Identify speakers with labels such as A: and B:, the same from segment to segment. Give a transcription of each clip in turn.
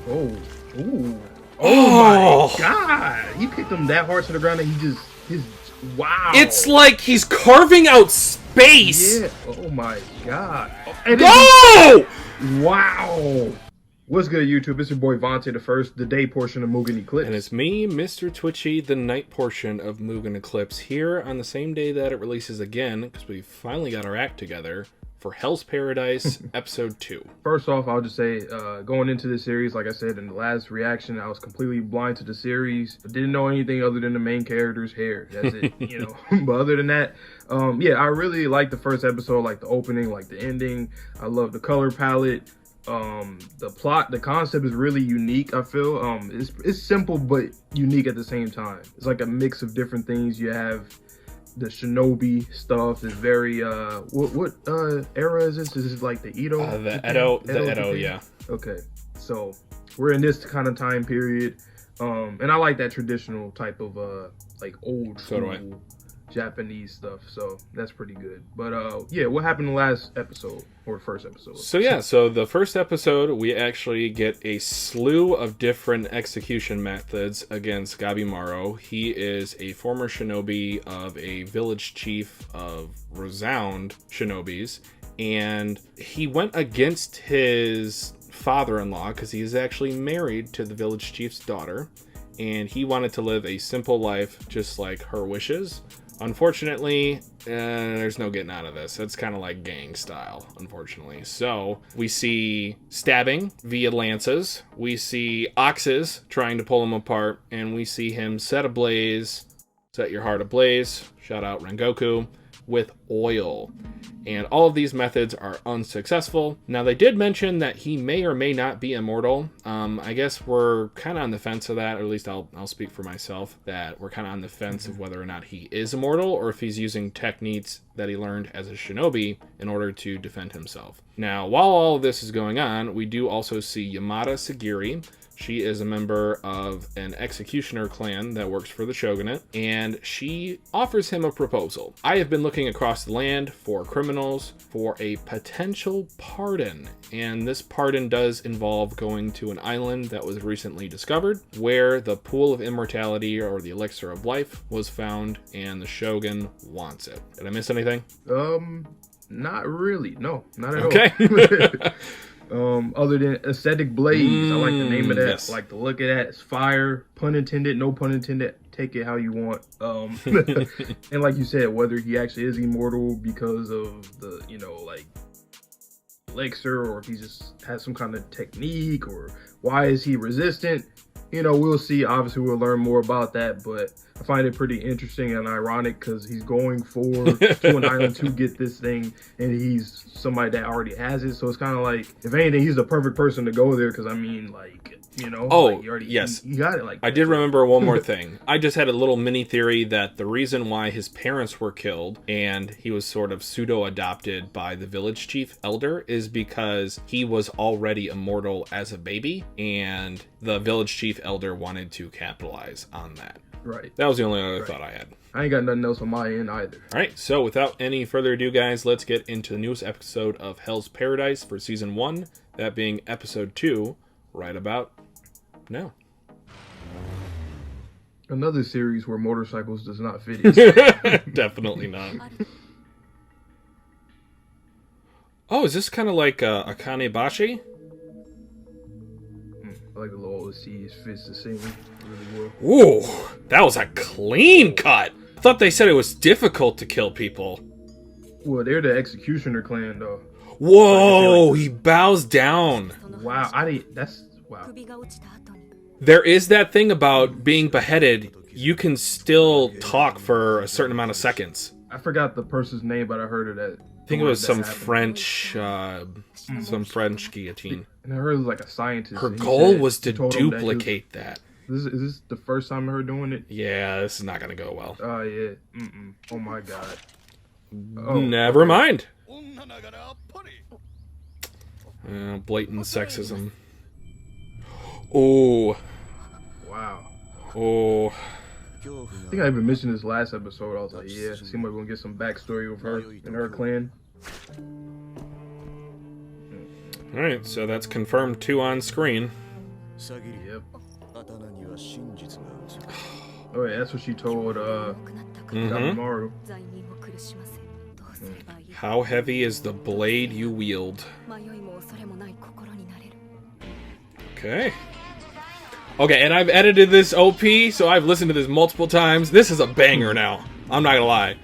A: Oh, ooh. Oh my God! He kicked him that hard to the ground that wow.
B: It's like he's carving out space.
A: Yeah. Oh my God.
B: Go!
A: Wow. What's good, YouTube? It's your boy Vontae, the day portion of Mugen Eclipse.
B: And it's me, Mr. Twitchy, the night portion of Mugen Eclipse, here on the same day that it releases again, because we finally got our act together for Hell's Paradise Episode 2.
A: First off, I'll just say, going into this series, like I said in the last reaction, I was completely blind to the series. I didn't know anything other than the main character's hair. That's it, you know. But other than that, yeah, I really liked the first episode, like the opening, like the ending. I love the color palette. The plot, the concept is really unique. I feel it's simple but unique at the same time. It's like a mix of different things. You have the shinobi stuff. Is very what era is this? Is it like the Edo?
B: The Edo, yeah.
A: Okay, so we're in this kind of time period, and I like that traditional type of like old school Japanese stuff, so that's pretty good. But yeah, what happened in the last episode, or first episode?
B: So yeah, so the first episode, we actually get a slew of different execution methods against Gabimaru. He is a former shinobi of a village chief of renowned shinobis, and he went against his father-in-law because he is actually married to the village chief's daughter, and he wanted to live a simple life just like her wishes. Unfortunately, there's no getting out of this. It's kind of like gang style, unfortunately. So we see stabbing via lances. We see oxes trying to pull him apart. And we see him set your heart ablaze, shout out Rengoku, with oil. And all of these methods are unsuccessful. Now, they did mention that he may or may not be immortal. I guess we're kind of on the fence of that, or at least I'll speak for myself, that we're kind of on the fence of whether or not he is immortal, or if he's using techniques that he learned as a shinobi in order to defend himself. Now, while all of this is going on, we do also see Yamada Sagiri. She is a member of an executioner clan that works for the shogunate, and she offers him a proposal. I have been looking across the land for criminals for a potential pardon, and this pardon does involve going to an island that was recently discovered, where the pool of immortality, or the elixir of life, was found, and the shogun wants it. Did I miss anything?
A: Not really. No, not at all.
B: Okay.
A: Other than aesthetic blaze, I like the name of that.
B: Yes.
A: I like the look of that. It's fire, pun intended, no pun intended. Take it how you want. And like you said, whether he actually is immortal because of the, like elixir, or if he just has some kind of technique, or why is he resistant? We'll see. Obviously, we'll learn more about that, but I find it pretty interesting and ironic because he's going to an island to get this thing, and he's somebody that already has it. So it's kind of like, if anything, he's the perfect person to go there because,
B: yes.
A: you got it.
B: I did remember one more thing. I just had a little mini theory that the reason why his parents were killed and he was sort of pseudo-adopted by the village chief elder is because he was already immortal as a baby, and the village chief elder wanted to capitalize on that.
A: Right.
B: That was the only other thought I had.
A: I ain't got nothing else on my end either.
B: All right, so without any further ado, guys, let's get into the newest episode of Hell's Paradise for Season 1, that being Episode 2, right about now.
A: Another series where motorcycles does not fit in.
B: Definitely not. Oh, is this kind of like a Kanebashi?
A: I like the little OCs, fits the scene really well.
B: Ooh, that was a clean cut. I thought they said it was difficult to kill people.
A: Well, they're the executioner clan, though.
B: Whoa, he bows down.
A: Wow, wow.
B: There is that thing about being beheaded. You can still talk for a certain amount of seconds.
A: I forgot the person's name, but I heard of that.
B: I think it was some French guillotine.
A: And I heard it was like a scientist.
B: Her goal was to duplicate that.
A: Is this the first time of her doing it?
B: Yeah, this is not going to go well.
A: Oh, yeah. Oh, my God.
B: Never mind. Blatant sexism. Oh.
A: Wow.
B: Oh.
A: I think I even mentioned this last episode. I was like, yeah, seems like we're going to get some backstory of her and her clan.
B: Alright, so that's confirmed 2 on screen.
A: Yep. Oh yeah, that's what she told Gabimaru.
B: How heavy is the blade you wield? Okay. Okay, and I've edited this OP, so I've listened to this multiple times. This is a banger now. I'm not gonna lie.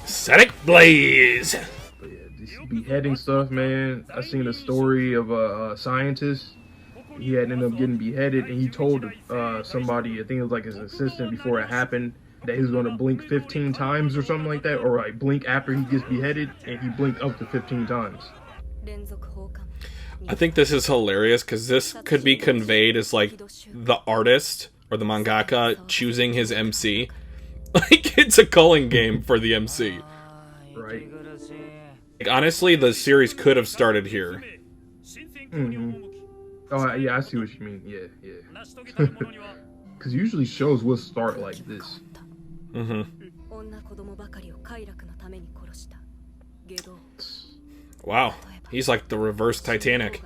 B: Static Blaze!
A: But yeah, this beheading stuff, man. I seen a story of a scientist. He had ended up getting beheaded, and he told somebody, I think it was like his assistant before it happened, that he was going to blink 15 times or something like that, or like blink after he gets beheaded, and he blinked up to 15 times.
B: I think this is hilarious because this could be conveyed as like the artist or the mangaka choosing his MC. Like it's a culling game for the MC.
A: Right.
B: Like, honestly, the series could have started here.
A: Oh yeah, I see what you mean. Yeah. Because usually shows will start like this.
B: Wow, he's like the reverse Titanic.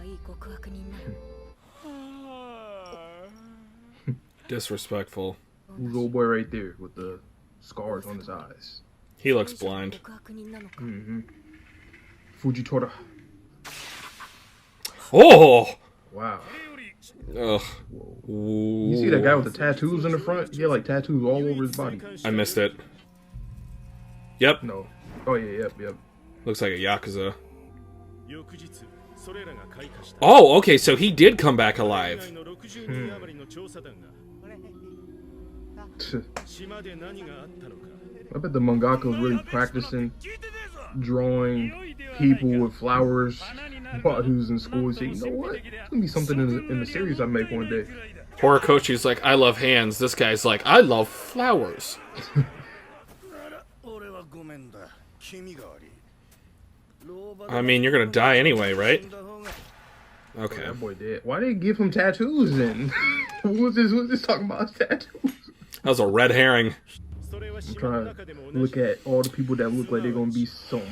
B: Disrespectful.
A: Who's the old boy right there with the scars on his eyes?
B: He looks blind.
A: Fujitora.
B: Oh!
A: Wow.
B: Ugh.
A: You see that guy with the tattoos in the front? He had like tattoos all over his body.
B: I missed it. Yep.
A: No. Oh yeah, yep.
B: Looks like a Yakuza. Oh, okay, so he did come back alive.
A: I bet the mangaka was really practicing drawing people with flowers while he was in school. He said, you know what? There's gonna be something in the series I make one day.
B: Horikoshi's like, I love hands. This guy's like, I love flowers. I mean, you're gonna die anyway, right? Okay.
A: That boy dead. Why did they give him tattoos then? What was this talking about his tattoos?
B: That was a red herring.
A: I'm trying to look at all the people that look like they're gonna be some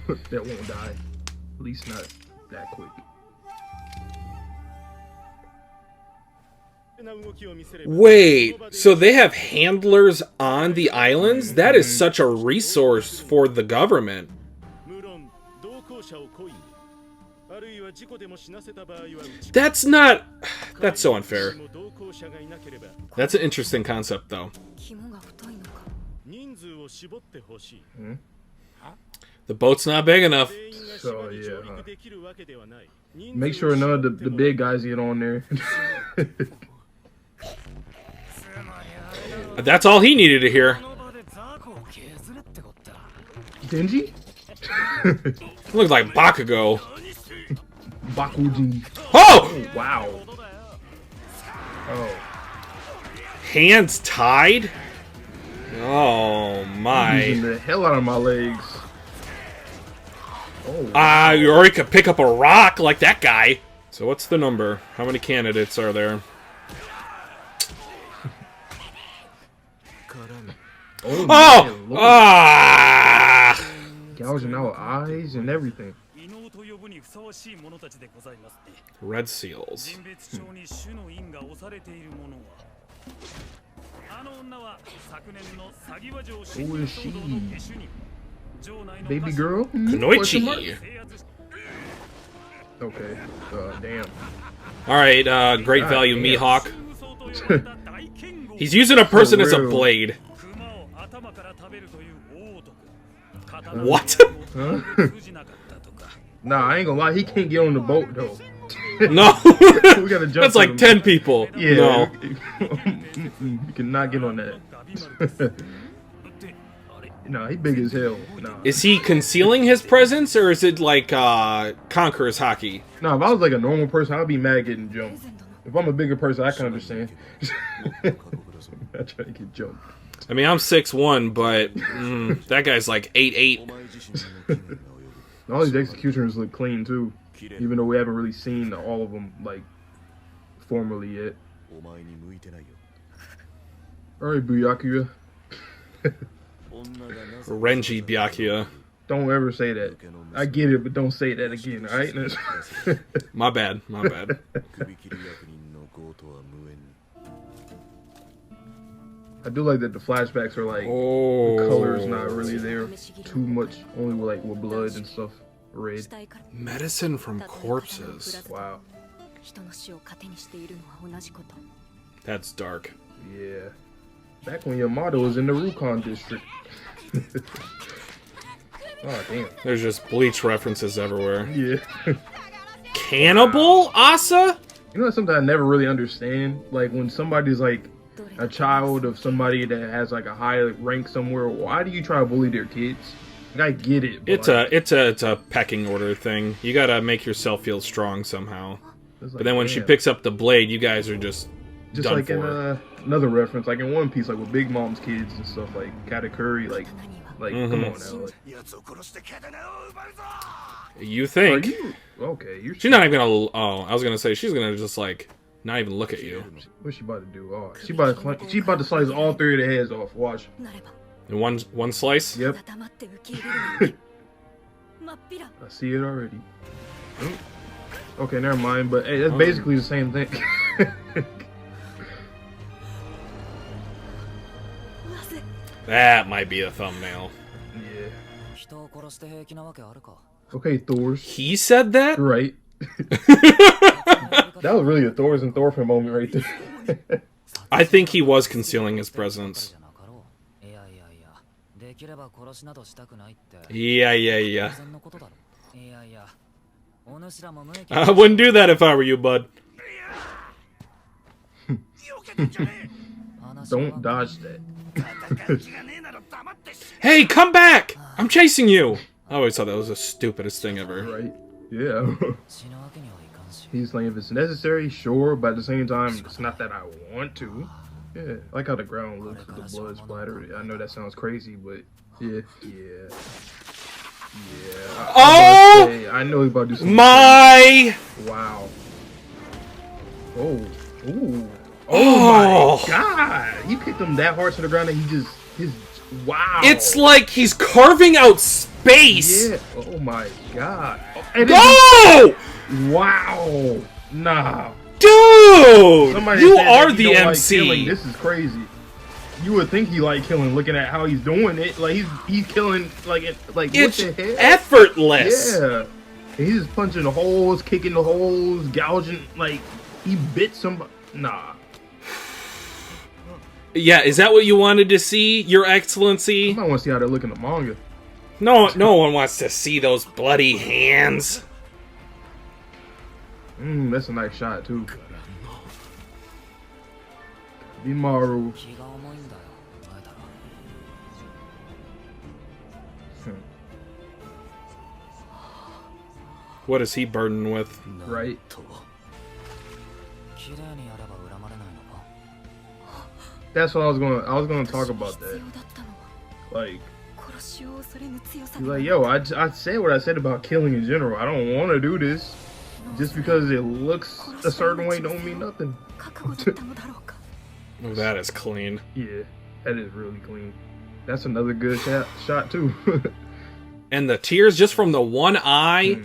A: that won't die. At least not that quick.
B: Wait, so they have handlers on the islands? That is such a resource for the government. That's so unfair. That's an interesting concept, though. The boat's not big enough.
A: So, yeah. Make sure none of the big guys get on there.
B: That's all he needed to hear.
A: Denji?
B: Looks like Bakugo.
A: Bakuji.
B: Oh!
A: Wow. Oh.
B: Hands tied? Oh my.
A: Using the hell out of my legs.
B: Oh. You already could pick up a rock like that guy. So what's the number? How many candidates are there? Oh! Ah!
A: Gouging out eyes and everything.
B: Red seals.
A: Who is she? Baby girl?
B: Kunoichi.
A: Okay. Damn.
B: Alright, great value
A: damn.
B: Mihawk. He's using a person as a blade. What?
A: Huh? Nah, I ain't gonna lie. He can't get on the boat, though.
B: No.
A: We gotta jump.
B: That's like 10 people.
A: Yeah.
B: No.
A: You cannot get on that. No, he big as hell. Nah.
B: Is he concealing his presence, or is it like Conqueror's hockey?
A: No, if I was like a normal person, I'd be mad getting jumped. If I'm a bigger person, I can understand. I try to get jumped.
B: I mean, I'm 6'1", but that guy's like 8'8".
A: All these executioners look clean too, even though we haven't really seen all of them like formally yet. All right, Byakuya.
B: Renji Byakuya.
A: Don't ever say that. I get it, but don't say that again, alright?
B: My bad. My bad.
A: I do like that the flashbacks are like, the color's not really there too much, only with blood and stuff, red.
B: Medicine from corpses.
A: Wow.
B: That's dark.
A: Yeah. Back when Yamato was in the Rukon district. Oh, damn.
B: There's just Bleach references everywhere.
A: Yeah.
B: Cannibal Asa?
A: You know something I never really understand? Like, when somebody's like a child of somebody that has like a high rank somewhere, why do you try to bully their kids? Like, I get it.
B: It's
A: like,
B: it's a pecking order thing. You gotta make yourself feel strong somehow.
A: like,
B: But then when she picks up the blade, you guys are just done
A: like
B: for.
A: In another reference, like in One Piece, like with Big Mom's kids and stuff, like Katakuri, like come on now. Like,
B: you think?
A: Okay,
B: she's not even gonna. Oh, I was gonna say she's gonna just like not even look at you.
A: What's she about to do? Oh, she about to slice all three of the heads off. Watch.
B: In one slice.
A: Yep. I see it already. Okay, never mind. But hey, that's basically the same thing.
B: That might be a thumbnail.
A: Yeah. Okay, Thors.
B: He said that?
A: Right. That was really a Thors and Thorfinn moment right there.
B: I think he was concealing his presence. Yeah. I wouldn't do that if I were you, bud.
A: Don't dodge that.
B: Hey, come back! I'm chasing you! I always thought that was the stupidest thing ever.
A: Right? Yeah. He's like, if it's necessary, sure, but at the same time, it's not that I want to. Yeah, I like how the ground looks with the blood splatter. I know that sounds crazy, but yeah.
B: Oh!
A: I know he's about to do something.
B: My!
A: Wow. Oh. Ooh. Oh my god! He kicked him that hard to the ground that wow.
B: It's like he's carving out space!
A: Yeah. Oh my god.
B: Go!
A: Wow. Nah.
B: Dude!
A: Somebody
B: You
A: said
B: are
A: that
B: the
A: he don't
B: MC.
A: Like killing. This is crazy. You would think he like killing, looking at how he's doing it. Like he's killing it's
B: what the hell? Effortless.
A: Yeah. And he's just punching the holes, kicking the holes, gouging. Like he bit somebody. Nah.
B: Yeah, is that what you wanted to see, Your Excellency?
A: I might want to see how they look in the manga.
B: No one wants to see those bloody hands.
A: That's a nice shot too. Bimaru.
B: What is he burdened with?
A: Right. That's what I was gonna talk about that. Like, he's like, yo, I said what I said about killing in general. I don't want to do this. Just because it looks a certain way don't mean nothing.
B: Oh, that is clean.
A: Yeah, that is really clean. That's another good shot too.
B: And the tears just from the one eye.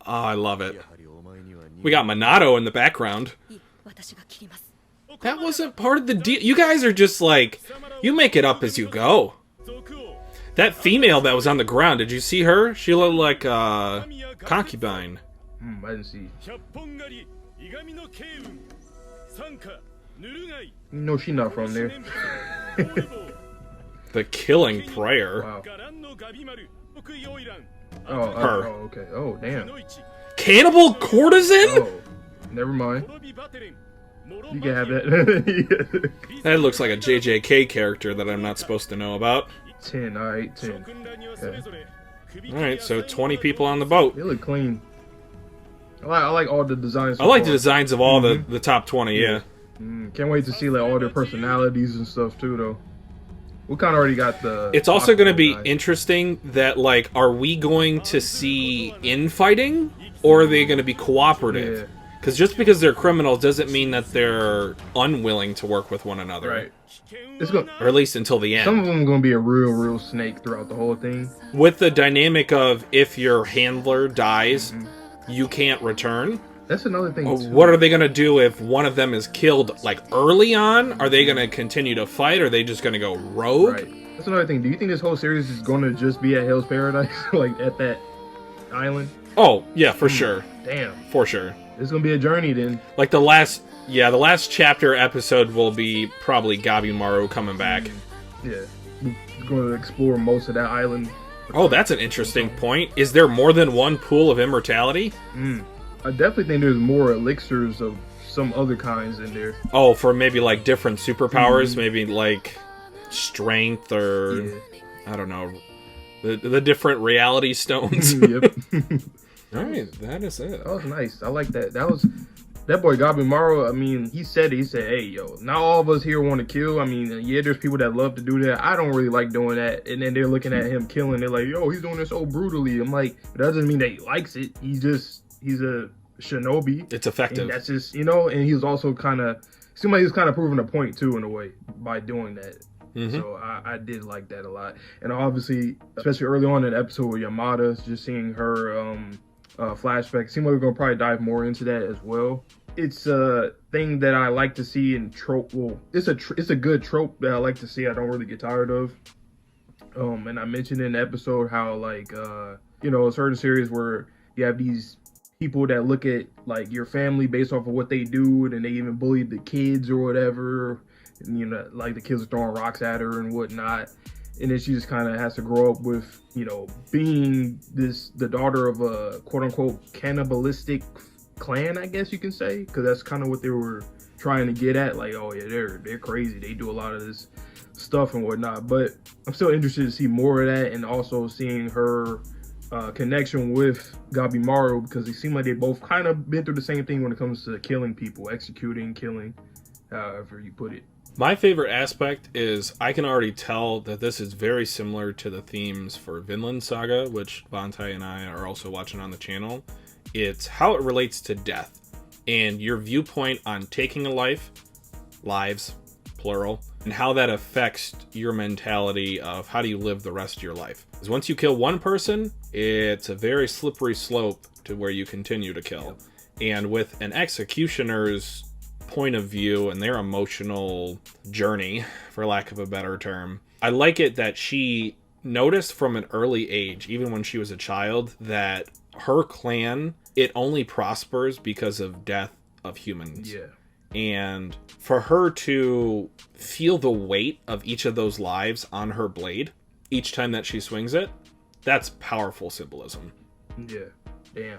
B: Oh, I love it. We got Minato in the background. That wasn't part of the deal. You guys are just like, you make it up as you go. That female that was on the ground, did you see her? She looked like a concubine.
A: I didn't see. No, she's not from there.
B: The killing prayer.
A: Wow.
B: Her.
A: Oh, okay. Oh, damn.
B: Cannibal courtesan?
A: Oh, never mind. You can have that.
B: That looks like a JJK character that I'm not supposed to know about.
A: 10, alright, 10. Okay.
B: Alright, so 20 people on the boat.
A: They look clean. I like all the designs.
B: I like the designs of all the top 20, yeah.
A: Can't wait to see like all their personalities and stuff too, though. We kind of already got the...
B: It's also going to be interesting that, like, are we going to see infighting? Or are they going to be cooperative? Because just because they're criminals doesn't mean that they're unwilling to work with one another.
A: Right. It's gonna,
B: or at least until the end.
A: Some of them are going to be a real snake throughout the whole thing.
B: With the dynamic of if your handler dies, you can't return.
A: That's another thing, too.
B: What are they going to do if one of them is killed, like, early on? Are they going to continue to fight, or are they just going to go rogue?
A: Right. That's another thing. Do you think this whole series is going to just be at Hell's Paradise? Like, at that island?
B: Oh, yeah, for sure.
A: Damn.
B: For sure.
A: It's going to be a journey, then.
B: Like, the last chapter episode will be probably Gabimaru coming back.
A: Yeah. We're going to explore most of that island.
B: Oh, that's an interesting point. Is there more than one pool of immortality?
A: I definitely think there's more elixirs of some other kinds in there.
B: Oh, for maybe like different superpowers, maybe like strength or I don't know, the different reality stones.
A: Yep.
B: All right, that is it.
A: That was nice. I like that. That boy Gabimaru. I mean, he said, "Hey, yo, not all of us here want to kill. I mean, yeah, there's people that love to do that. I don't really like doing that." And then they're looking at him killing. They're like, "Yo, he's doing this so brutally." I'm like, it doesn't mean that he likes it. He's a shinobi.
B: It's effective.
A: And that's just, and he was also seemed like he was kind of proving a point too, in a way, by doing that. So I did like that a lot. And obviously, especially early on in the episode with Yamada, just seeing her flashback, seemed like we're going to probably dive more into that as well. It's a thing that I like to see in trope. Well, it's a good trope that I like to see. I don't really get tired of. And I mentioned in the episode how, like, certain series where you have these people that look at, like, your family based off of what they do, and they even bully the kids or whatever, and, like, the kids are throwing rocks at her and whatnot, and then she just kind of has to grow up with, being the daughter of a quote-unquote cannibalistic clan, I guess you can say, because that's kind of what they were trying to get at, like, oh yeah, they're crazy, they do a lot of this stuff and whatnot. But I'm still interested to see more of that, and also seeing her connection with Gabimaru, because it seemed like they both kind of been through the same thing when it comes to killing people, executing, killing, however you put it.
B: My favorite aspect is I can already tell that this is very similar to the themes for Vinland Saga, which Bantai and I are also watching on the channel. It's how it relates to death and your viewpoint on taking a lives, plural, and how that affects your mentality of how do you live the rest of your life. Because once you kill one person, it's a very slippery slope to where you continue to kill. And with an executioner's point of view and their emotional journey, for lack of a better term, I like it that she noticed from an early age, even when she was a child, that her clan, it only prospers because of death of humans.
A: Yeah.
B: And for her to feel the weight of each of those lives on her blade each time that she swings it, that's powerful symbolism.
A: Yeah. Damn.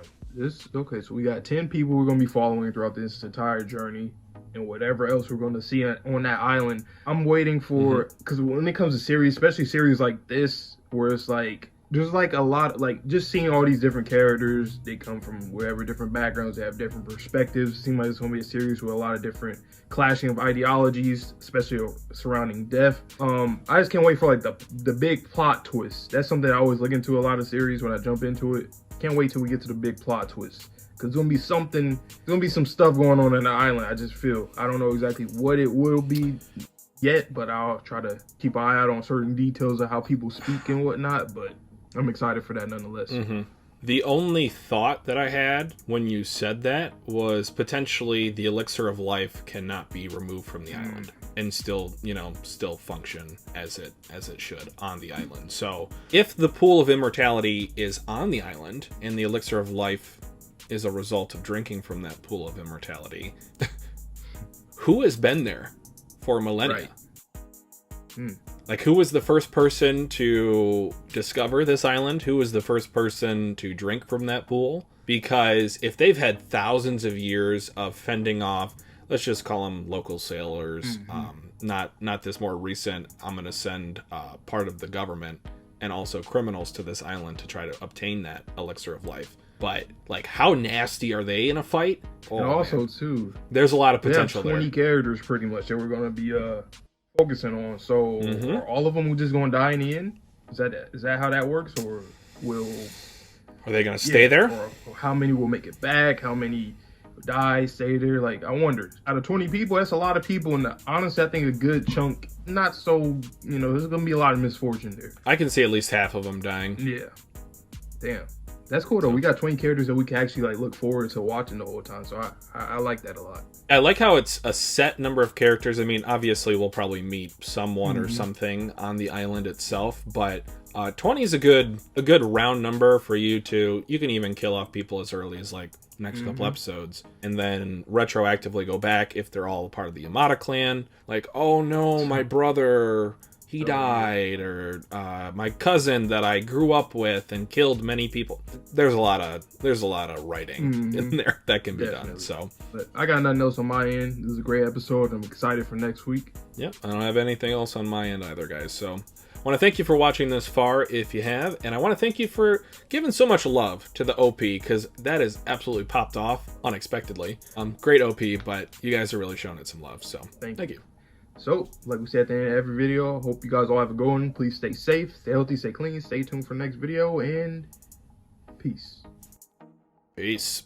A: Okay, so we got 10 people we're going to be following throughout this entire journey, and whatever else we're going to see on that island. I'm waiting for, because when it comes to series, especially series like this, where it's like, there's like a lot, like, just seeing all these different characters, they come from wherever, different backgrounds, they have different perspectives. It seems like it's going to be a series with a lot of different clashing of ideologies, especially surrounding death. I just can't wait for, like, the big plot twist. That's something I always look into a lot of series when I jump into it. Can't wait till we get to the big plot twist. Because there's going to be some stuff going on the island, I just feel. I don't know exactly what it will be yet, but I'll try to keep an eye out on certain details of how people speak and whatnot, but I'm excited for that nonetheless.
B: The only thought that I had when you said that was potentially the elixir of life cannot be removed from the island and still function as it should on the island. So if the pool of immortality is on the island and the elixir of life is a result of drinking from that pool of immortality, who has been there for millennia?
A: Right.
B: Like, who was the first person to discover this island? Who was the first person to drink from that pool? Because if they've had thousands of years of fending off, let's just call them local sailors, not this more recent, I'm going to send part of the government and also criminals to this island to try to obtain that elixir of life. But, like, how nasty are they in a fight? Oh,
A: and also,
B: man.
A: Too,
B: there's a lot of potential there.
A: 20 characters, pretty much, that we're going to be focusing on. So, are all of them just going to die in the end? Is that how that works? Or are they
B: going to stay there?
A: Or how many will make it back? How many die, stay there. Like, I wonder, out of 20 people, that's a lot of people, and honestly, I think a good chunk, not so, you know, there's gonna be a lot of misfortune there.
B: I can see at least half of them dying.
A: Yeah. Damn. That's cool though. We got 20 characters that we can actually like look forward to watching the whole time. So I like that a lot.
B: I like how it's a set number of characters. I mean, obviously we'll probably meet someone or something on the island itself, but 20 is a good round number for you to. You can even kill off people as early as like next couple episodes, and then retroactively go back if they're all a part of the Yamada clan. Like, oh no, my brother, he died, or my cousin that I grew up with and killed many people. There's a lot of writing in there that can be done. So,
A: but I got nothing else on my end. This is a great episode. I'm excited for next week.
B: Yep, I don't have anything else on my end either, guys. So, I want to thank you for watching this far, if you have, and I want to thank you for giving so much love to the OP, because that has absolutely popped off unexpectedly. Great OP, but you guys are really showing it some love. So, thank you.
A: So, like we said at the end of every video, hope you guys all have a good one. Please stay safe, stay healthy, stay clean, stay tuned for the next video, and peace.
B: Peace.